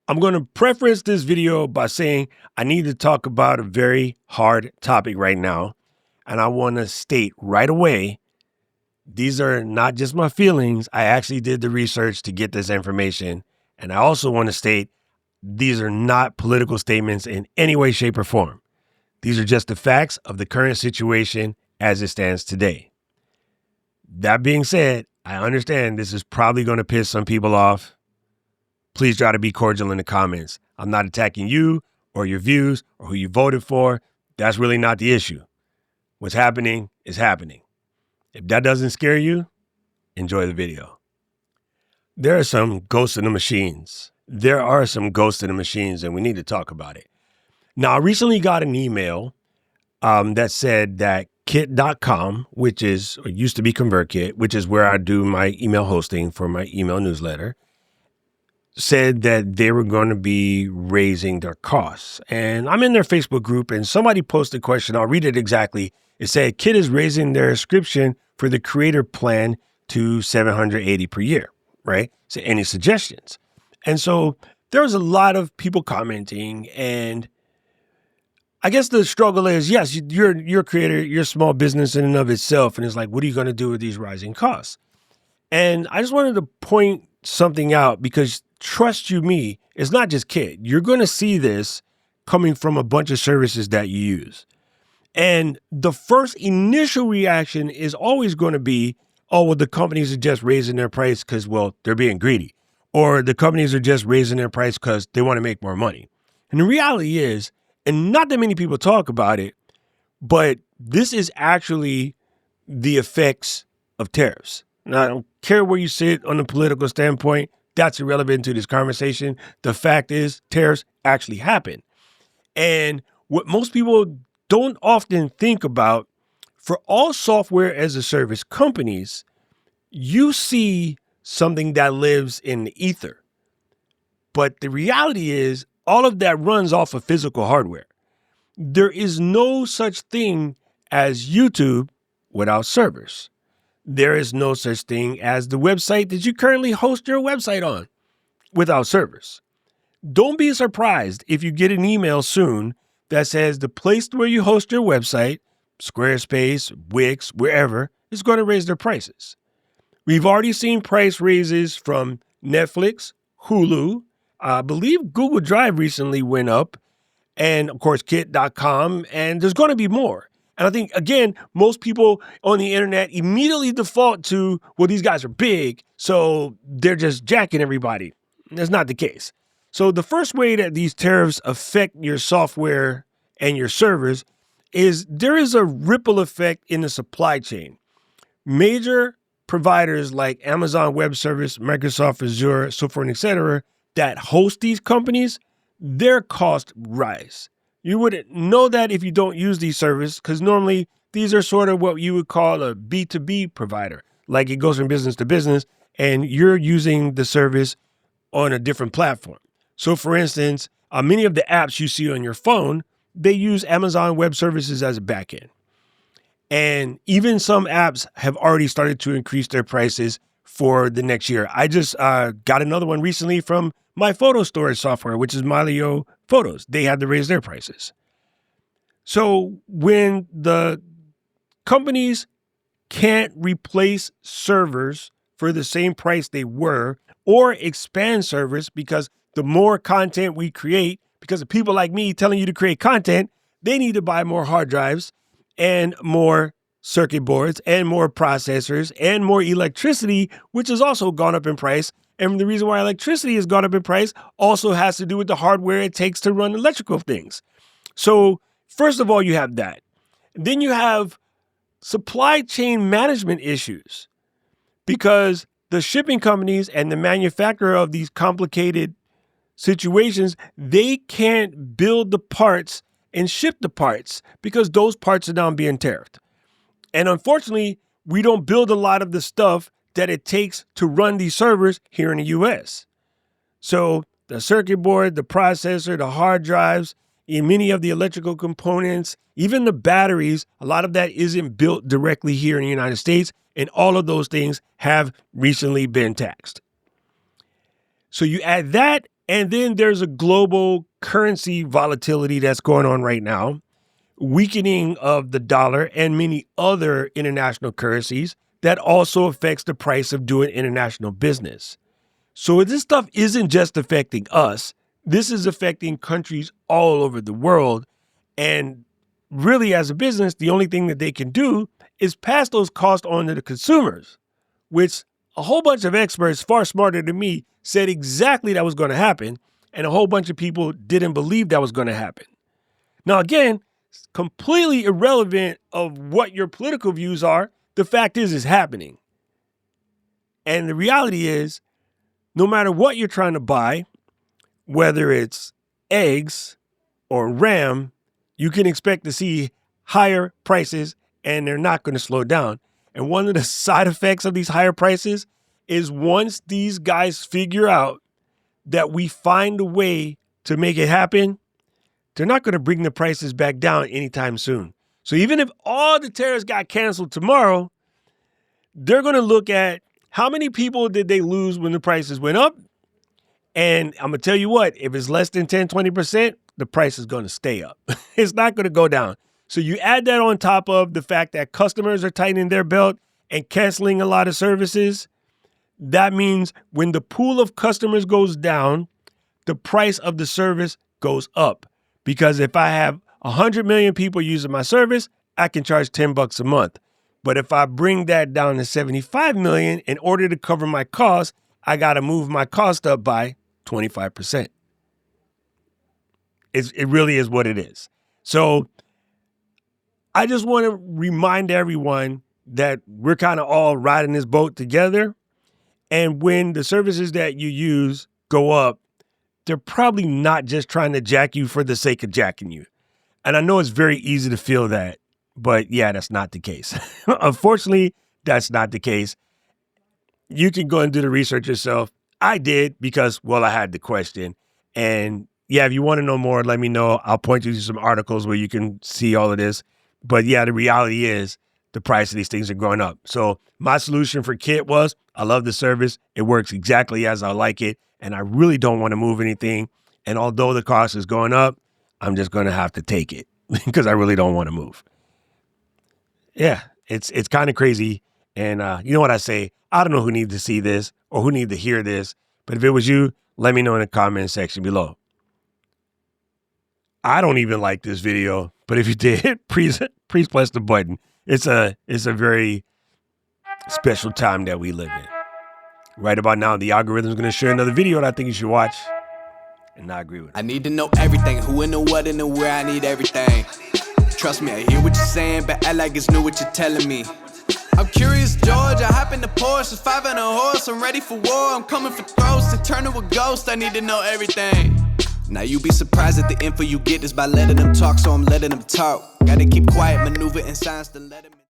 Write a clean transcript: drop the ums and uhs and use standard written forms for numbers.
I'm going to preface this video by saying I need to talk about a very hard topic right now. And I want to state right away, these are not just my feelings. I actually did the research to get this information. And I also want to state these are not political statements in any way, shape, or form. These are just the facts of the current situation as it stands today. That being said, I understand this is probably going to piss some people off. Please try to be cordial in the comments. I'm not attacking you or your views or who you voted for. That's really not the issue. What's happening is happening. If that doesn't scare you, enjoy the video. There are some ghosts in the machines. And we need to talk about it. Now, I recently got an email that said that kit.com, which is, or used to be ConvertKit, which is where I do my email hosting for my email newsletter, said that they were going to be raising their costs. And I'm in their Facebook group and somebody posted a question. I'll read it exactly. It said, Kit is raising their subscription for the creator plan to $780 per year, right? So any suggestions? And so there was a lot of people commenting, and I guess the struggle is, yes, you're a creator, you're a small business in and of itself. And it's like, what are you going to do with these rising costs? And I just wanted to point something out because trust you me, it's not just Kit. You're going to see this coming from a bunch of services that you use. And the first initial reaction is always going to be, oh, well, the companies are just raising their price because, well, they're being greedy. Or the companies are just raising their price because they want to make more money. And the reality is, and not that many people talk about it, but this is actually the effects of tariffs. Now, I don't care where you sit on the political standpoint. That's irrelevant to this conversation. The fact is, tariffs actually happen. And what most people don't often think about, for all software as a service companies, you see something that lives in the ether. But the reality is, all of that runs off of physical hardware. There is no such thing as YouTube without servers. There is no such thing as the website that you currently host your website on without servers. Don't be surprised if you get an email soon that says the place where you host your website, Squarespace, Wix, wherever, is going to raise their prices. We've already seen price raises from Netflix, Hulu. I believe Google Drive recently went up, and of course, kit.com, and there's going to be more. And I think, again, most people on the internet immediately default to, well, these guys are big, so they're just jacking everybody. That's not the case. So the first way that these tariffs affect your software and your servers is there is a ripple effect in the supply chain. Major providers like Amazon Web Service, Microsoft Azure, so forth, et cetera, that host these companies, their costs rise. You wouldn't know that if you don't use these services, because normally these are sort of what you would call a B2B provider. Like it goes from business to business, and you're using the service on a different platform. So for instance, many of the apps you see on your phone, they use Amazon Web Services as a backend. And even some apps have already started to increase their prices for the next year. I just got another one recently from my photo storage software, which is Malio Photos. They had to raise their prices. So when the companies can't replace servers for the same price they were, or expand servers, because the more content we create, because of people like me telling you to create content, they need to buy more hard drives and more circuit boards and more processors and more electricity, which has also gone up in price. And the reason why electricity has gone up in price also has to do with the hardware it takes to run electrical things. So first of all, you have that. Then you have supply chain management issues, because the shipping companies and the manufacturer of these complicated situations, they can't build the parts and ship the parts because those parts are now being tariffed. And unfortunately, we don't build a lot of the stuff that it takes to run these servers here in the US. So the circuit board, the processor, the hard drives, in many of the electrical components, even the batteries, a lot of that isn't built directly here in the United States. And all of those things have recently been taxed. So you add that And then there's a global currency volatility that's going on right now, weakening of the dollar and many other international currencies that also affects the price of doing international business. So this stuff isn't just affecting us. This is affecting countries all over the world. And really, as a business, the only thing that they can do is pass those costs on to the consumers, which a whole bunch of experts far smarter than me said exactly that was going to happen. And a whole bunch of people didn't believe that was going to happen. Now, again, it's completely irrelevant of what your political views are. The fact is, it's happening. And the reality is, no matter what you're trying to buy, whether it's eggs or RAM, you can expect to see higher prices and they're not going to slow down. And one of the side effects of these higher prices is once these guys figure out that we find a way to make it happen, they're not going to bring the prices back down anytime soon. So even if all the tariffs got canceled tomorrow, they're going to look at how many people did they lose when the prices went up. And I'm going to tell you what, if it's less than 10, 20%, the price is going to stay up. It's not going to go down. So you add that on top of the fact that customers are tightening their belt and canceling a lot of services. That means when the pool of customers goes down, the price of the service goes up. Because if I have 100 million people using my service, I can charge $10 a month. But if I bring that down to 75 million, in order to cover my costs, I got to move my cost up by 25%. It really is what it is. So I just want to remind everyone that we're kind of all riding this boat together. And when the services that you use go up, they're probably not just trying to jack you for the sake of jacking you. And I know it's very easy to feel that, but yeah, that's not the case. Unfortunately, that's not the case. You can go and do the research yourself. I did because, well, I had the question. And yeah, if you want to know more, let me know. I'll point you to some articles where you can see all of this. But yeah, the reality is the price of these things are going up. So my solution for Kit was, I love the service. It works exactly as I like it. And I really don't want to move anything. And although the cost is going up, I'm just going to have to take it because I really don't want to move. Yeah, it's kind of crazy. And you know what I say? I don't know who needs to see this or who needs to hear this. But if it was you, let me know in the comment section below. I don't even like this video, but if you did, please press the button. It's a very special time that we live in. Right about now, the algorithm is going to share another video that I think you should watch, and I agree with it. I need to know everything, who and the what and the where, I need everything. Trust me, I hear what you're saying, but act like it's new what you're telling me. I'm curious, George, I hop in the Porsche, it's 5 and a horse, I'm ready for war, I'm coming for throats, to turn to a ghost, I need to know everything. Now you be surprised at the info you get is by letting them talk, so I'm letting them talk. Gotta keep quiet, maneuver in silence to let them